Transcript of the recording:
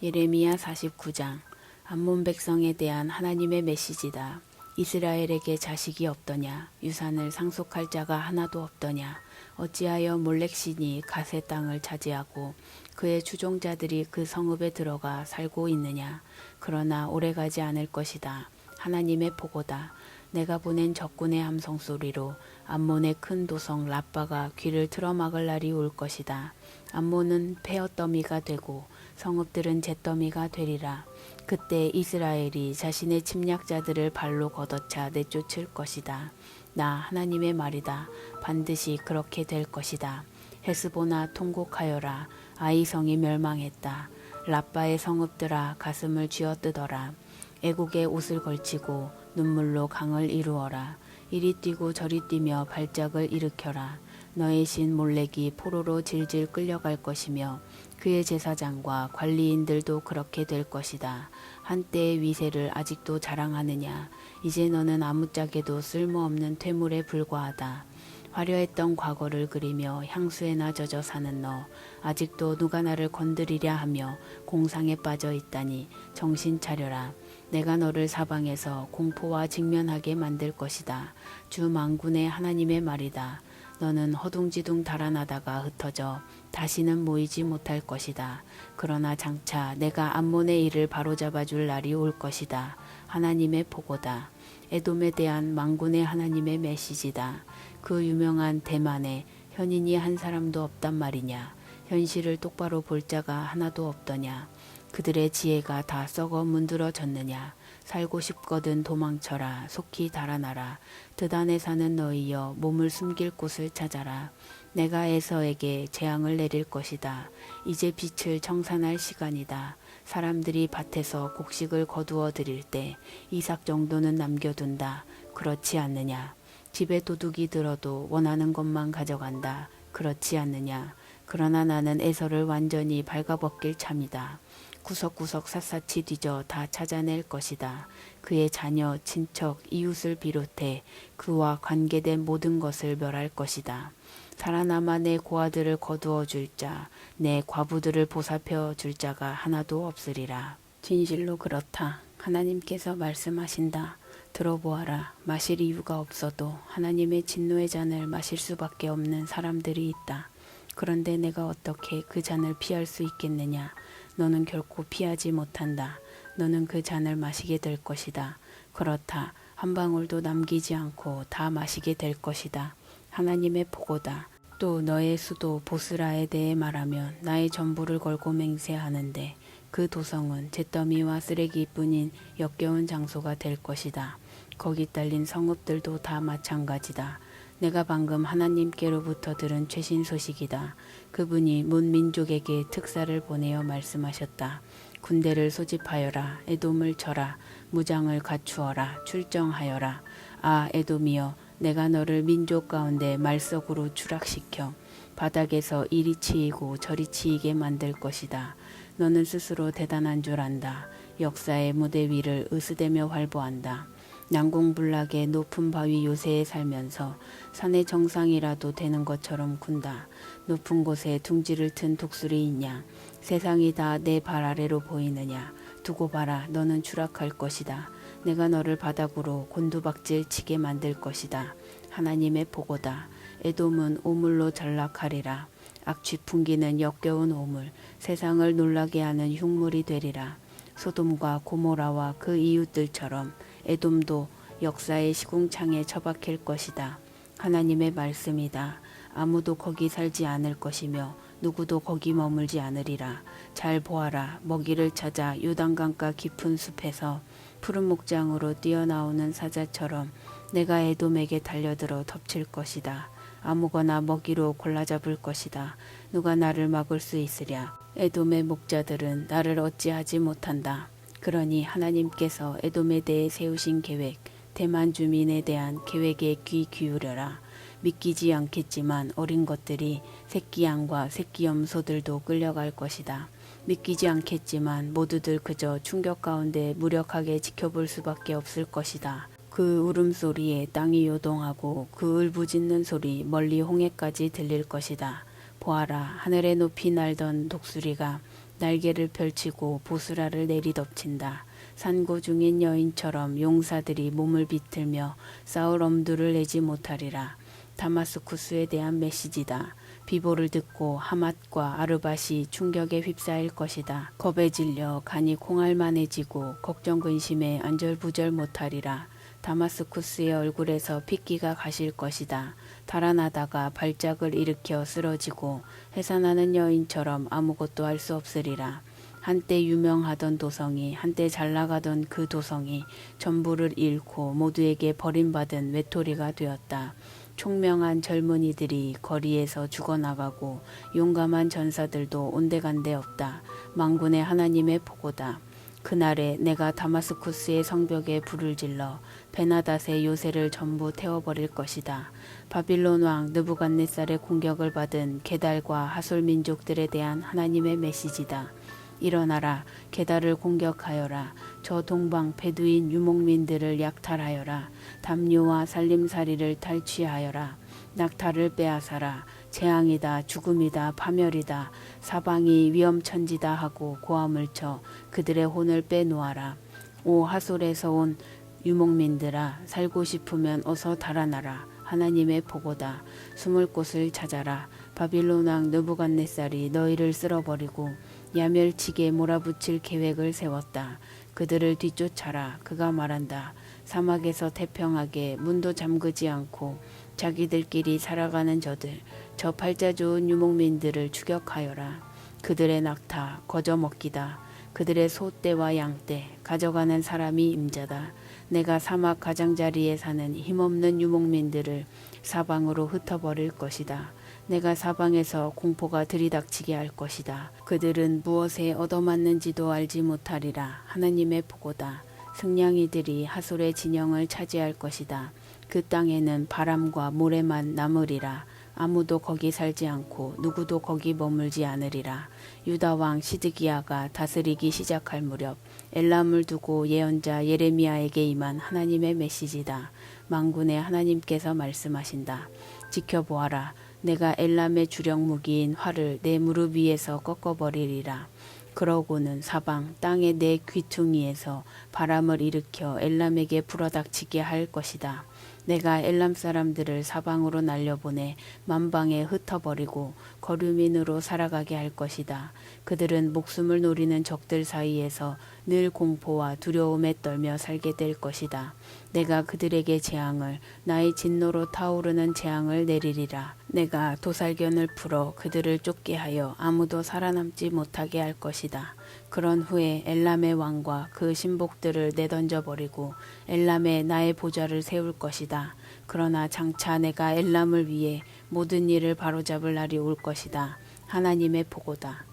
예레미야 49장. 암몬 백성에 대한 하나님의 메시지다. 이스라엘에게 자식이 없더냐? 유산을 상속할 자가 하나도 없더냐? 어찌하여 몰렉신이 갓의 땅을 차지하고 그의 추종자들이 그 성읍에 들어가 살고 있느냐? 그러나 오래가지 않을 것이다. 하나님의 보고다. 내가 보낸 적군의 함성 소리로 암몬의 큰 도성 라빠가 귀를 틀어막을 날이 올 것이다. 암몬은 폐허더미가 되고 성읍들은 잿더미가 되리라. 그때 이스라엘이 자신의 침략자들을 발로 걷어차 내쫓을 것이다. 나 하나님의 말이다. 반드시 그렇게 될 것이다. 헤스보나 통곡하여라. 아이성이 멸망했다. 라빠의 성읍들아 가슴을 쥐어뜯어라. 애국의 옷을 걸치고 눈물로 강을 이루어라. 이리 뛰고 저리 뛰며 발작을 일으켜라. 너의 신 몰렉이 포로로 질질 끌려갈 것이며 그의 제사장과 관리인들도 그렇게 될 것이다. 한때의 위세를 아직도 자랑하느냐? 이제 너는 아무짝에도 쓸모없는 퇴물에 불과하다. 화려했던 과거를 그리며 향수에나 젖어 사는 너, 아직도 누가 나를 건드리랴 하며 공상에 빠져 있다니 정신 차려라. 내가 너를 사방에서 공포와 직면하게 만들 것이다. 주 만군의 하나님의 말이다. 너는 허둥지둥 달아나다가 흩어져 다시는 모이지 못할 것이다. 그러나 장차 내가 암몬의 일을 바로잡아 줄 날이 올 것이다. 하나님의 보고다. 에돔에 대한 만군의 하나님의 메시지다. 그 유명한 대만에 현인이 한 사람도 없단 말이냐. 현실을 똑바로 볼 자가 하나도 없더냐. 그들의 지혜가 다 썩어 문드러졌느냐. 살고 싶거든 도망쳐라. 속히 달아나라. 드단에 사는 너희여 몸을 숨길 곳을 찾아라. 내가 에서에게 재앙을 내릴 것이다. 이제 빛을 청산할 시간이다. 사람들이 밭에서 곡식을 거두어 드릴 때 이삭 정도는 남겨둔다. 그렇지 않느냐. 집에 도둑이 들어도 원하는 것만 가져간다. 그렇지 않느냐. 그러나 나는 에서를 완전히 발가벗길 참이다. 구석구석 샅샅이 뒤져 다 찾아낼 것이다. 그의 자녀, 친척, 이웃을 비롯해 그와 관계된 모든 것을 멸할 것이다. 살아남아 내 고아들을 거두어 줄 자, 내 과부들을 보살펴 줄 자가 하나도 없으리라. 진실로 그렇다. 하나님께서 말씀하신다. 들어보아라. 마실 이유가 없어도 하나님의 진노의 잔을 마실 수밖에 없는 사람들이 있다. 그런데 내가 어떻게 그 잔을 피할 수 있겠느냐. 너는 결코 피하지 못한다. 너는 그 잔을 마시게 될 것이다. 그렇다. 한 방울도 남기지 않고 다 마시게 될 것이다. 하나님의 보고다. 또 너의 수도 보스라에 대해 말하면 나의 전부를 걸고 맹세하는데 그 도성은 잿더미와 쓰레기뿐인 역겨운 장소가 될 것이다. 거기 딸린 성읍들도 다 마찬가지다. 내가 방금 하나님께로부터 들은 최신 소식이다. 그분이 문 민족에게 특사를 보내어 말씀하셨다. 군대를 소집하여라. 에돔을 쳐라. 무장을 갖추어라. 출정하여라. 아 에돔이여, 내가 너를 민족 가운데 말석으로 추락시켜 바닥에서 이리 치이고 저리 치이게 만들 것이다. 너는 스스로 대단한 줄 안다. 역사의 무대 위를 으스대며 활보한다. 난공불락의 높은 바위 요새에 살면서 산의 정상이라도 되는 것처럼 군다. 높은 곳에 둥지를 튼 독수리 있냐. 세상이 다 내 발 아래로 보이느냐. 두고 봐라. 너는 추락할 것이다. 내가 너를 바닥으로 곤두박질 치게 만들 것이다. 하나님의 보고다. 에돔은 오물로 전락하리라. 악취 풍기는 역겨운 오물, 세상을 놀라게 하는 흉물이 되리라. 소돔과 고모라와 그 이웃들처럼 에돔도 역사의 시궁창에 처박힐 것이다. 하나님의 말씀이다. 아무도 거기 살지 않을 것이며 누구도 거기 머물지 않으리라. 잘 보아라. 먹이를 찾아 요단강가 깊은 숲에서 푸른 목장으로 뛰어나오는 사자처럼 내가 에돔에게 달려들어 덮칠 것이다. 아무거나 먹이로 골라잡을 것이다. 누가 나를 막을 수 있으랴. 에돔의 목자들은 나를 어찌하지 못한다. 그러니 하나님께서 에돔에 대해 세우신 계획, 대만 주민에 대한 계획에 귀 기울여라. 믿기지 않겠지만 어린 것들이 새끼 양과 새끼 염소들도 끌려갈 것이다. 믿기지 않겠지만 모두들 그저 충격 가운데 무력하게 지켜볼 수밖에 없을 것이다. 그 울음소리에 땅이 요동하고 그 울부짖는 소리 멀리 홍해까지 들릴 것이다. 보아라. 하늘에 높이 날던 독수리가 날개를 펼치고 보스라를 내리덮친다. 산고 중인 여인처럼 용사들이 몸을 비틀며 싸울 엄두를 내지 못하리라. 다마스쿠스에 대한 메시지다. 비보를 듣고 하맛과 아르밧이 충격에 휩싸일 것이다. 겁에 질려 간이 콩알만해지고 걱정 근심에 안절부절 못하리라. 다마스쿠스의 얼굴에서 핏기가 가실 것이다. 달아나다가 발작을 일으켜 쓰러지고 해산하는 여인처럼 아무것도 할 수 없으리라. 한때 유명하던 도성이, 한때 잘나가던 그 도성이 전부를 잃고 모두에게 버림받은 외톨이가 되었다. 총명한 젊은이들이 거리에서 죽어나가고 용감한 전사들도 온데간데 없다. 만군의 하나님의 보고다. 그날에 내가 다마스쿠스의 성벽에 불을 질러 베나닷의 요새를 전부 태워버릴 것이다. 바빌론 왕 느부갓네살의 공격을 받은 게달과 하솔 민족들에 대한 하나님의 메시지다. 일어나라, 게달을 공격하여라. 저 동방 베두인 유목민들을 약탈하여라. 담요와 살림살이를 탈취하여라. 낙타를 빼앗아라. 재앙이다, 죽음이다, 파멸이다. 사방이 위험천지다 하고 고함을 쳐 그들의 혼을 빼놓아라. 오 하솔에서 온 유목민들아, 살고 싶으면 어서 달아나라. 하나님의 보고다. 숨을 곳을 찾아라. 바빌론 왕 느부갓네살이 너희를 쓸어버리고 야멸치게 몰아붙일 계획을 세웠다. 그들을 뒤쫓아라. 그가 말한다. 사막에서 태평하게 문도 잠그지 않고 자기들끼리 살아가는 저들, 저 팔자 좋은 유목민들을 추격하여라. 그들의 낙타 거저 먹기다. 그들의 소떼와 양떼 가져가는 사람이 임자다. 내가 사막 가장자리에 사는 힘없는 유목민들을 사방으로 흩어버릴 것이다. 내가 사방에서 공포가 들이닥치게 할 것이다. 그들은 무엇에 얻어맞는지도 알지 못하리라. 하나님의 보고다. 승냥이들이 하솔의 진영을 차지할 것이다. 그 땅에는 바람과 모래만 남으리라. 아무도 거기 살지 않고 누구도 거기 머물지 않으리라. 유다 왕 시드기야가 다스리기 시작할 무렵 엘람을 두고 예언자 예레미야에게 임한 하나님의 메시지다. 만군의 하나님께서 말씀하신다. 지켜보아라. 내가 엘람의 주력 무기인 활을 내 무릎 위에서 꺾어버리리라. 그러고는 사방 땅의 내 귀퉁이에서 바람을 일으켜 엘람에게 불어닥치게 할 것이다. 내가 엘람 사람들을 사방으로 날려보내 만방에 흩어버리고 거류민으로 살아가게 할 것이다. 그들은 목숨을 노리는 적들 사이에서 늘 공포와 두려움에 떨며 살게 될 것이다. 내가 그들에게 재앙을, 나의 진노로 타오르는 재앙을 내리리라. 내가 도살견을 풀어 그들을 쫓게 하여 아무도 살아남지 못하게 할 것이다. 그런 후에 엘람의 왕과 그 신복들을 내던져버리고 엘람에 나의 보좌를 세울 것이다. 그러나 장차 내가 엘람을 위해 모든 일을 바로잡을 날이 올 것이다. 하나님의 보고다.